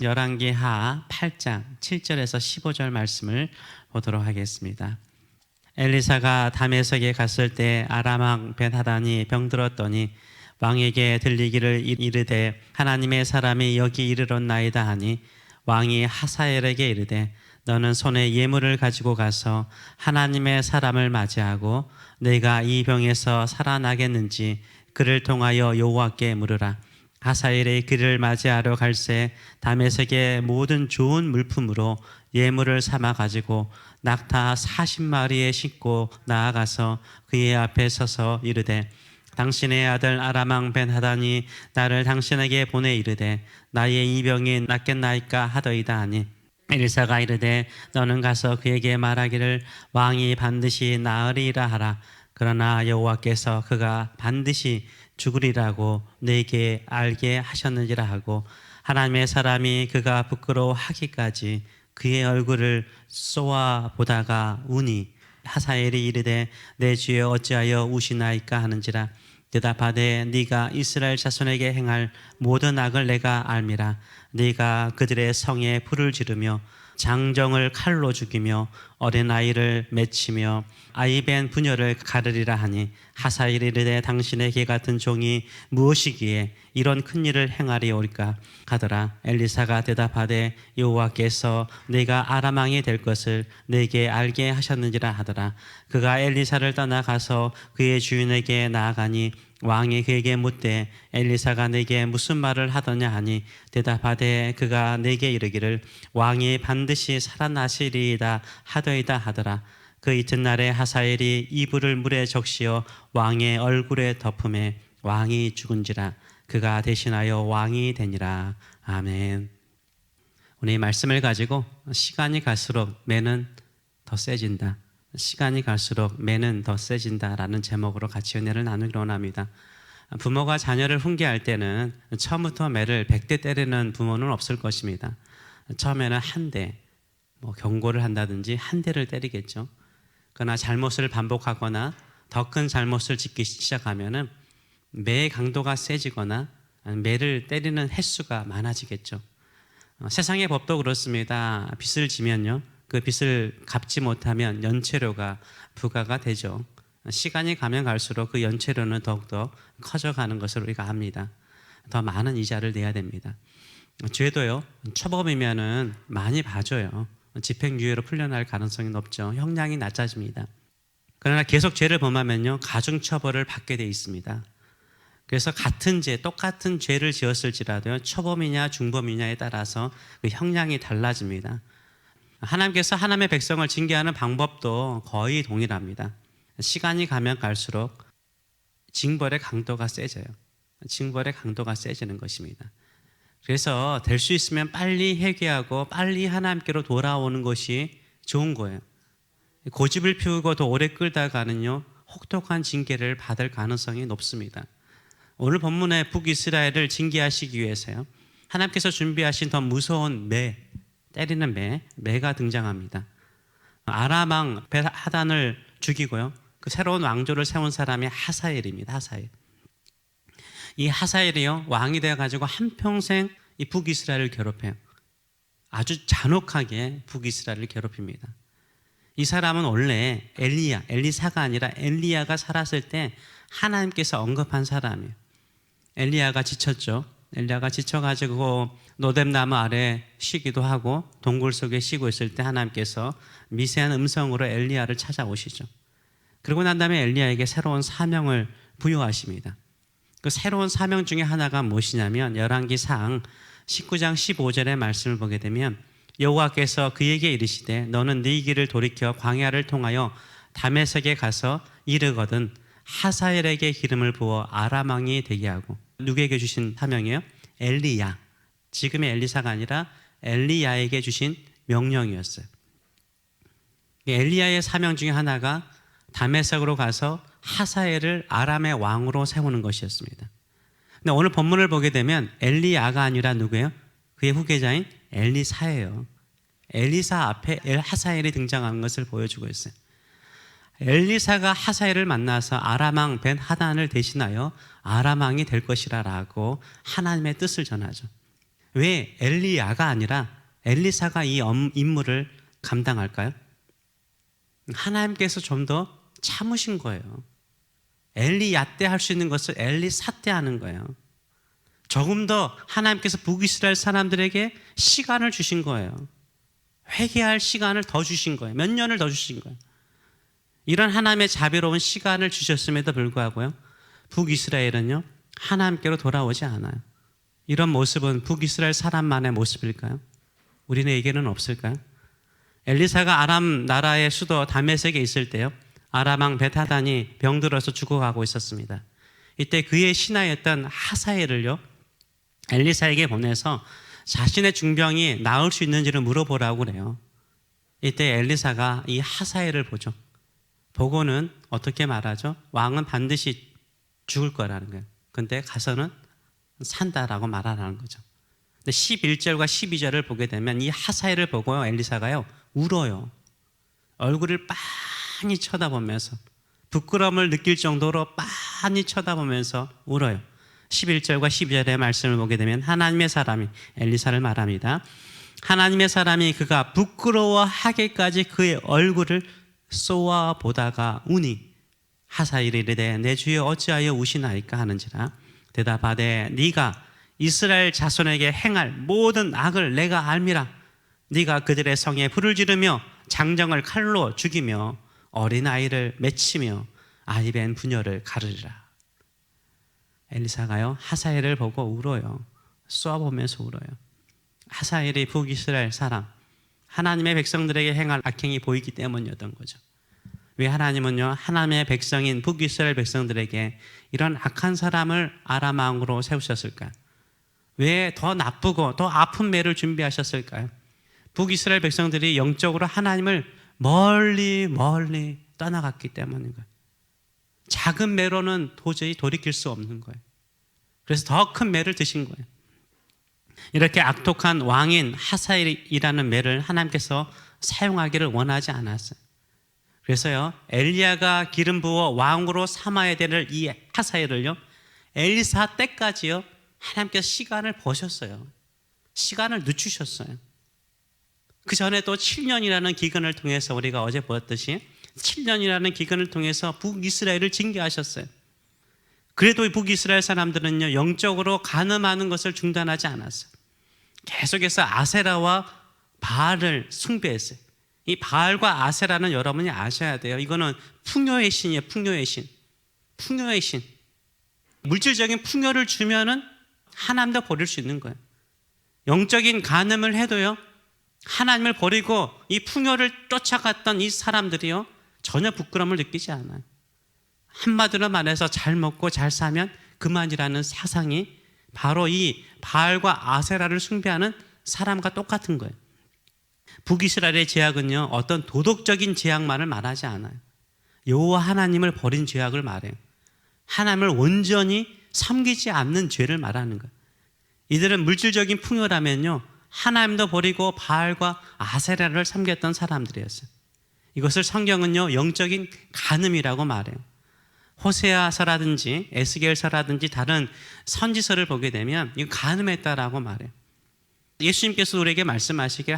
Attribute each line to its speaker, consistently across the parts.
Speaker 1: 열왕기하 8장 7절에서 15절 말씀을 보도록 하겠습니다. 엘리사가 다메섹에 갔을 때 아람 왕 벤하단이 병들었더니 왕에게 들리기를 이르되 하나님의 사람이 여기 이르렀나이다 하니 왕이 하사엘에게 이르되 너는 손에 예물을 가지고 가서 하나님의 사람을 맞이하고 내가 이 병에서 살아나겠는지 그를 통하여 여호와께 물으라. 하사엘이 그를 맞이하러 갈새 다메섹의 모든 좋은 물품으로 예물을 삼아 가지고 낙타 40마리에 싣고 나아가서 그의 앞에 서서 이르되 당신의 아들 아람 왕 벤하단이 나를 당신에게 보내 이르되 나의 이 병이 낫겠나이까 하더이다 하니 엘리사가 이르되 너는 가서 그에게 말하기를 왕이 반드시 나으리라 하라. 그러나 여호와께서 그가 반드시 죽으리라고 내게 알게 하셨느니라 하고 하나님의 사람이 그가 부끄러워하기까지 그의 얼굴을 쏘아 보다가 우니 하사엘이 이르되 내 주여 어찌하여 우시나이까 하는지라. 대답하되 네가 이스라엘 자손에게 행할 모든 악을 내가 알미라. 네가 그들의 성에 불을 지르며 장정을 칼로 죽이며 어린아이를 맺히며 아이벤 부녀를 가르리라 하니 하사엘이 이르되 당신의 개 같은 종이 무엇이기에 이런 큰 일을 행하리오리까 하더라. 엘리사가 대답하되 여호와께서 내가 아람 왕이 될 것을 내게 알게 하셨느니라 하더라. 그가 엘리사를 떠나가서 그의 주인에게 나아가니 왕이 그에게 묻되 엘리사가 내게 무슨 말을 하더냐 하니 대답하되 그가 내게 이르기를 왕이 반드시 살아나시리이다 하더이다 하더라. 그 이튿날에 하사엘이 이불을 물에 적시어 왕의 얼굴에 덮음에 왕이 죽은지라. 그가 대신하여 왕이 되니라. 아멘. 오늘 이 말씀을 가지고 시간이 갈수록 매는 더 세진다, 시간이 갈수록 매는 더 세진다라는 제목으로 같이 은혜를 나누기로 원합니다. 부모가 자녀를 훈계할 때는 처음부터 매를 100대 때리는 부모는 없을 것입니다. 처음에는 한 대, 경고를 한다든지 한 대를 때리겠죠. 그러나 잘못을 반복하거나 더 큰 잘못을 짓기 시작하면은 매의 강도가 세지거나 매를 때리는 횟수가 많아지겠죠. 세상의 법도 그렇습니다. 빚을 지면요, 그 빚을 갚지 못하면 연체료가 부과가 되죠. 시간이 가면 갈수록 그 연체료는 더욱더 커져가는 것을 우리가 압니다. 더 많은 이자를 내야 됩니다. 죄도요, 초범이면은 많이 봐줘요. 집행유예로 풀려날 가능성이 높죠. 형량이 낮아집니다. 그러나 계속 죄를 범하면요, 가중처벌을 받게 돼 있습니다. 그래서 같은 죄, 똑같은 죄를 지었을지라도요, 초범이냐 중범이냐에 따라서 그 형량이 달라집니다. 하나님께서 하나님의 백성을 징계하는 방법도 거의 동일합니다. 시간이 가면 갈수록 징벌의 강도가 세져요. 징벌의 강도가 세지는 것입니다. 그래서 될 수 있으면 빨리 회개하고 빨리 하나님께로 돌아오는 것이 좋은 거예요. 고집을 피우고 더 오래 끌다가는요, 혹독한 징계를 받을 가능성이 높습니다. 오늘 본문의 북이스라엘을 징계하시기 위해서요, 하나님께서 준비하신 더 무서운 매, 때리는 매가 등장합니다. 아람 왕 벤하단을 죽이고요, 그 새로운 왕조를 세운 사람이 하사엘입니다. 하사엘. 이 하사엘이요, 왕이 되어가지고 한평생 이 북이스라엘을 괴롭혀요. 아주 잔혹하게 북이스라엘을 괴롭힙니다. 이 사람은 원래 엘리사가 아니라 엘리야가 살았을 때 하나님께서 언급한 사람이에요. 엘리야가 지쳤죠. 엘리야가 지쳐가지고 노뎀나무 아래 쉬기도 하고 동굴 속에 쉬고 있을 때 하나님께서 미세한 음성으로 엘리야를 찾아오시죠. 그러고 난 다음에 엘리야에게 새로운 사명을 부여하십니다. 그 새로운 사명 중에 하나가 무엇이냐면 열왕기상 19장 15절의 말씀을 보게 되면 여호와께서 그에게 이르시되 너는 네 길을 돌이켜 광야를 통하여 다메섹에 가서 이르거든 하사엘에게 기름을 부어 아람 왕이 되게 하고. 누구에게 주신 사명이에요? 엘리야. 지금의 엘리사가 아니라 엘리야에게 주신 명령이었어요. 엘리야의 사명 중에 하나가 다메섹으로 가서 하사엘을 아람의 왕으로 세우는 것이었습니다. 근데 오늘 본문을 보게 되면 엘리야가 아니라 누구예요? 그의 후계자인 엘리사예요. 엘리사 앞에 하사엘이 등장하는 것을 보여주고 있어요. 엘리사가 하사엘을 만나서 아람 왕 벤하단을 대신하여 아람 왕이 될 것이라고 하나님의 뜻을 전하죠. 왜 엘리야가 아니라 엘리사가 이 임무를 감당할까요? 하나님께서 좀 더 참으신 거예요. 엘리야 때 할 수 있는 것을 엘리사 때 하는 거예요. 조금 더 하나님께서 북이스라엘 사람들에게 시간을 주신 거예요. 회개할 시간을 더 주신 거예요. 몇 년을 더 주신 거예요. 이런 하나님의 자비로운 시간을 주셨음에도 불구하고요, 북이스라엘은요 하나님께로 돌아오지 않아요. 이런 모습은 북이스라엘 사람만의 모습일까요? 우리에게는 없을까요? 엘리사가 아람 나라의 수도 다메섹에 있을 때요, 아람 왕 벳하단이 병들어서 죽어가고 있었습니다. 이때 그의 신하였던 하사엘을요 엘리사에게 보내서 자신의 중병이 나을 수 있는지를 물어보라고 그래요. 이때 엘리사가 이 하사엘을 보죠. 보고는 어떻게 말하죠? 왕은 반드시 죽을 거라는 거예요. 근데 가서는 산다라고 말하라는 거죠. 근데 11절과 12절을 보게 되면 이 하사엘을 보고 엘리사가요 울어요. 얼굴을 빤히 쳐다보면서, 부끄러움을 느낄 정도로 빤히 쳐다보면서 울어요. 11절과 12절의 말씀을 보게 되면 하나님의 사람이 엘리사를 말합니다. 하나님의 사람이 그가 부끄러워하기까지 그의 얼굴을 쏘아 보다가 우니 하사엘이 이르되 내 주여 어찌하여 우시나이까 하는지라. 대답하되 네가 이스라엘 자손에게 행할 모든 악을 내가 알미라. 네가 그들의 성에 불을 지르며 장정을 칼로 죽이며 어린아이를 맺히며 아이벤 부녀를 가르리라. 엘리사가요 하사엘을 보고 울어요. 쏘아보면서 울어요. 하사엘이 북이스라엘 사람, 하나님의 백성들에게 행할 악행이 보이기 때문이었던 거죠. 왜 하나님은요 하나님의 백성인 북이스라엘 백성들에게 이런 악한 사람을 아람 왕으로 세우셨을까요? 왜 더 나쁘고 더 아픈 매를 준비하셨을까요? 북이스라엘 백성들이 영적으로 하나님을 멀리 떠나갔기 때문인 거예요. 작은 매로는 도저히 돌이킬 수 없는 거예요. 그래서 더 큰 매를 드신 거예요. 이렇게 악독한 왕인 하사엘이라는 매를 하나님께서 사용하기를 원하지 않았어요. 그래서요 엘리야가 기름 부어 왕으로 삼아야 될 이 하사엘을요 엘리사 때까지요 하나님께서 시간을 보셨어요. 시간을 늦추셨어요. 그 전에 또 7년이라는 기근을 통해서 우리가 어제 보았듯이 7년이라는 기근을 통해서 북이스라엘을 징계하셨어요. 그래도 북이스라엘 사람들은요 영적으로 간음하는 것을 중단하지 않았어요. 계속해서 아세라와 바알을 숭배했어요. 이 바알과 아세라는 여러분이 아셔야 돼요. 이거는 풍요의 신이에요. 풍요의 신. 물질적인 풍요를 주면은 하나님도 버릴 수 있는 거예요. 영적인 간음을 해도요 하나님을 버리고 이 풍요를 쫓아갔던 이 사람들이요 전혀 부끄러움을 느끼지 않아요. 한마디로 말해서 잘 먹고 잘 사면 그만이라는 사상이 바로 이 바알과 아세라를 숭배하는 사람과 똑같은 거예요. 북이스라엘의 죄악은요 어떤 도덕적인 죄악만을 말하지 않아요. 여호와 하나님을 버린 죄악을 말해요. 하나님을 온전히 섬기지 않는 죄를 말하는 거예요. 이들은 물질적인 풍요라면요 하나님도 버리고 바알과 아세라를 섬겼던 사람들이었어요. 이것을 성경은요 영적인 간음이라고 말해요. 호세아서라든지 에스겔서라든지 다른 선지서를 보게 되면 이거 간음했다라고 말해요. 예수님께서 우리에게 말씀하시기를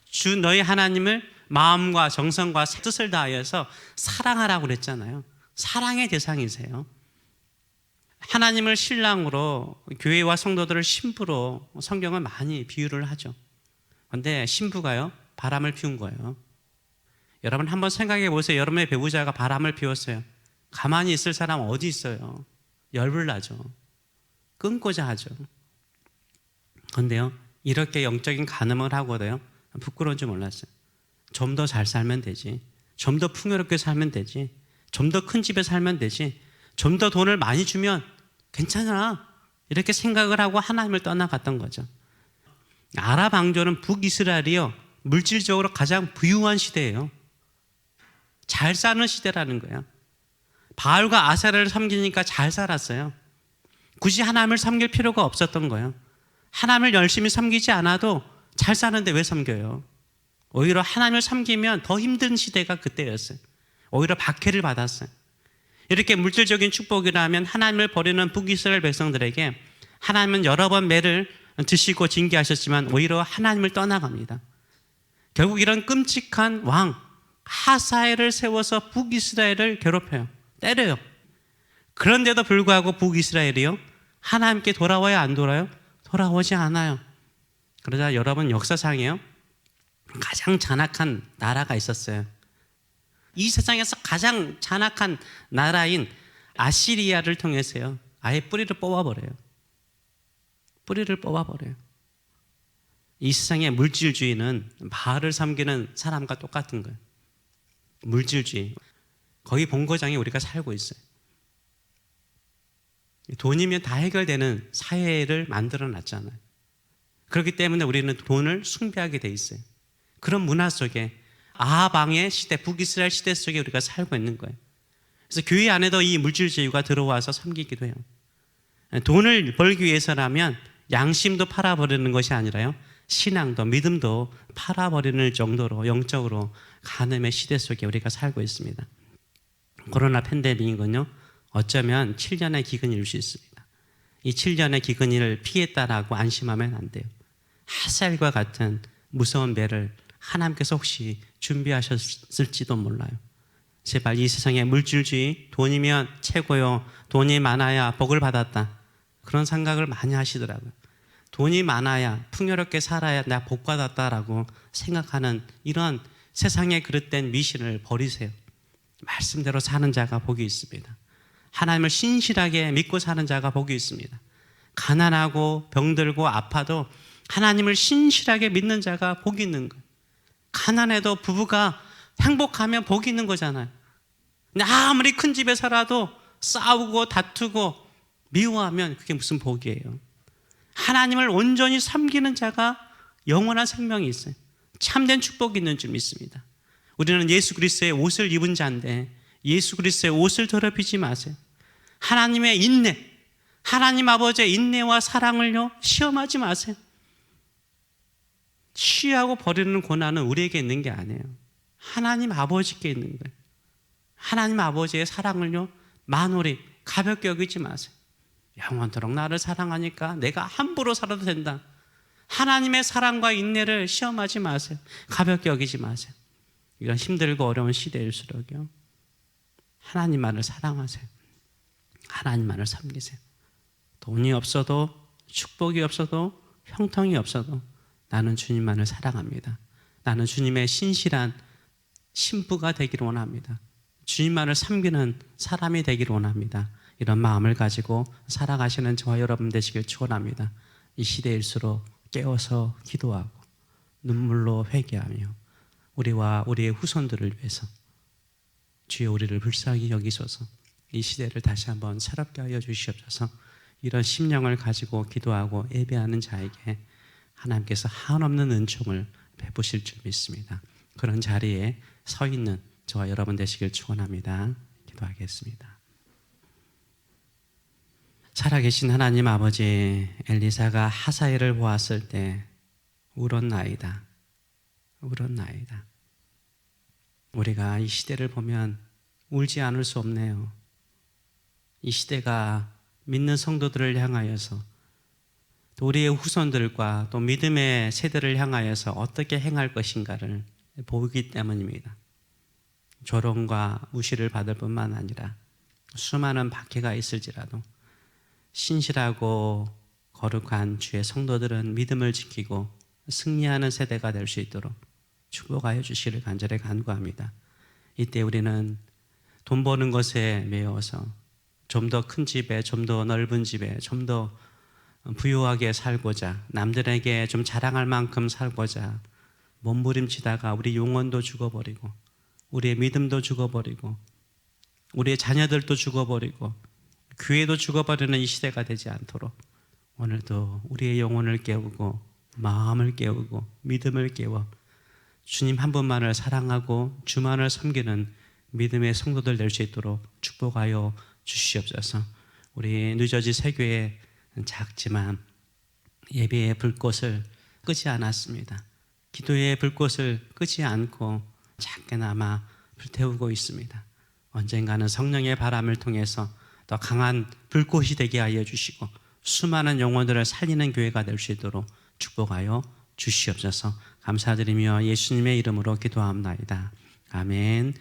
Speaker 1: 주 너희 하나님을 마음과 정성과 뜻을 다하여서 사랑하라고 그랬잖아요. 사랑의 대상이세요. 하나님을 신랑으로, 교회와 성도들을 신부로 성경은 많이 비유를 하죠. 그런데 신부가요 바람을 피운 거예요. 여러분 한번 생각해 보세요. 여러분의 배우자가 바람을 피웠어요. 가만히 있을 사람 어디 있어요? 열불 나죠. 끊고자 하죠. 그런데요 이렇게 영적인 간음을 하고도요 부끄러운 줄 몰랐어요. 좀 더 잘 살면 되지, 좀 더 풍요롭게 살면 되지, 좀 더 큰 집에 살면 되지, 좀 더 돈을 많이 주면 괜찮아, 이렇게 생각을 하고 하나님을 떠나갔던 거죠. 아랍 왕조는 북이스라엘이요 물질적으로 가장 부유한 시대예요. 잘 사는 시대라는 거예요. 바알과 아세라를 섬기니까 잘 살았어요. 굳이 하나님을 섬길 필요가 없었던 거예요. 하나님을 열심히 섬기지 않아도 잘 사는데 왜 섬겨요? 오히려 하나님을 섬기면 더 힘든 시대가 그때였어요. 오히려 박해를 받았어요. 이렇게 물질적인 축복이라면 하나님을 버리는 북이스라엘 백성들에게 하나님은 여러 번 매를 드시고 징계하셨지만 오히려 하나님을 떠나갑니다. 결국 이런 끔찍한 왕 하사엘을 세워서 북이스라엘을 괴롭혀요. 때려요. 그런데도 불구하고 북이스라엘이요, 하나님께 돌아와야 안 돌아요? 돌아오지 않아요. 그러자 여러분, 역사상에요, 가장 잔악한 나라가 있었어요. 이 세상에서 가장 잔악한 나라인 아시리아를 통해서요, 아예 뿌리를 뽑아버려요. 뿌리를 뽑아버려요. 이 세상의 물질주의는 바알을 섬기는 사람과 똑같은 거예요. 물질주의. 거의 본거장에 우리가 살고 있어요. 돈이면 다 해결되는 사회를 만들어 놨잖아요. 그렇기 때문에 우리는 돈을 숭배하게 돼 있어요. 그런 문화 속에, 아합 왕의 시대, 북이스라엘 시대 속에 우리가 살고 있는 거예요. 그래서 교회 안에도 이 물질주의가 들어와서 섬기기도 해요. 돈을 벌기 위해서라면 양심도 팔아버리는 것이 아니라요, 신앙도 믿음도 팔아버리는 정도로 영적으로 간음의 시대 속에 우리가 살고 있습니다. 코로나 팬데믹은요, 어쩌면 7년의 기근일 수 있습니다. 이 7년의 기근을 피했다라고 안심하면 안 돼요. 하살과 같은 무서운 배를 하나님께서 혹시 준비하셨을지도 몰라요. 제발 이 세상의 물질주의, 돈이면 최고요, 돈이 많아야 복을 받았다, 그런 생각을 많이 하시더라고요. 돈이 많아야, 풍요롭게 살아야 내가 복 받았다라고 생각하는 이런 세상의 그릇된 미신을 버리세요. 말씀대로 사는 자가 복이 있습니다. 하나님을 신실하게 믿고 사는 자가 복이 있습니다. 가난하고 병들고 아파도 하나님을 신실하게 믿는 자가 복이 있는 거예요. 가난해도 부부가 행복하면 복이 있는 거잖아요. 근데 아무리 큰 집에 살아도 싸우고 다투고 미워하면 그게 무슨 복이에요? 하나님을 온전히 섬기는 자가 영원한 생명이 있어요. 참된 축복이 있는 줄 믿습니다. 우리는 예수 그리스도의 옷을 입은 자인데 예수 그리스도의 옷을 더럽히지 마세요. 하나님의 인내, 하나님 아버지의 인내와 사랑을요, 시험하지 마세요. 취하고 버리는 고난은 우리에게 있는 게 아니에요. 하나님 아버지께 있는 거예요. 하나님 아버지의 사랑을요, 만홀히 가볍게 여기지 마세요. 영원토록 나를 사랑하니까 내가 함부로 살아도 된다. 하나님의 사랑과 인내를 시험하지 마세요. 가볍게 여기지 마세요. 이런 힘들고 어려운 시대일수록요, 하나님만을 사랑하세요. 하나님만을 섬기세요. 돈이 없어도, 축복이 없어도, 형통이 없어도 나는 주님만을 사랑합니다. 나는 주님의 신실한 신부가 되기를 원합니다. 주님만을 섬기는 사람이 되기를 원합니다. 이런 마음을 가지고 살아가시는 저와 여러분 되시길 축원합니다. 이 시대일수록 깨어서 기도하고 눈물로 회개하며 우리와 우리의 후손들을 위해서 주여 우리를 불쌍히 여기소서. 이 시대를 다시 한번 새롭게 하여 주시옵소서. 이런 심령을 가지고 기도하고 예배하는 자에게 하나님께서 한없는 은총을 베푸실 줄 믿습니다. 그런 자리에 서 있는 저와 여러분 되시길 축원합니다. 기도하겠습니다. 살아계신 하나님 아버지, 엘리사가 하사엘을 보았을 때 울었나이다. 울었나이다. 우리가 이 시대를 보면 울지 않을 수 없네요. 이 시대가 믿는 성도들을 향하여서 또 우리의 후손들과 또 믿음의 세대를 향하여서 어떻게 행할 것인가를 보기 때문입니다. 조롱과 무시를 받을 뿐만 아니라 수많은 박해가 있을지라도 신실하고 거룩한 주의 성도들은 믿음을 지키고 승리하는 세대가 될 수 있도록 축복하여 주시기를 간절히 간구합니다. 이때 우리는 돈 버는 것에 매여서 좀 더 큰 집에, 좀 더 넓은 집에, 좀 더 부유하게 살고자, 남들에게 좀 자랑할 만큼 살고자 몸부림치다가 우리 영혼도 죽어버리고 우리의 믿음도 죽어버리고 우리의 자녀들도 죽어버리고 교회도 죽어버리는 이 시대가 되지 않도록 오늘도 우리의 영혼을 깨우고 마음을 깨우고 믿음을 깨워 주님 한 분만을 사랑하고 주만을 섬기는 믿음의 성도들 될 수 있도록 축복하여 주시옵소서. 우리 뉴저지 세교회 작지만 예배의 불꽃을 끄지 않았습니다. 기도의 불꽃을 끄지 않고 작게나마 불태우고 있습니다. 언젠가는 성령의 바람을 통해서 더 강한 불꽃이 되게 하여 주시고 수많은 영혼들을 살리는 교회가 될 수 있도록 축복하여 주시옵소서. 감사드리며 예수님의 이름으로 기도합나이다. 아멘.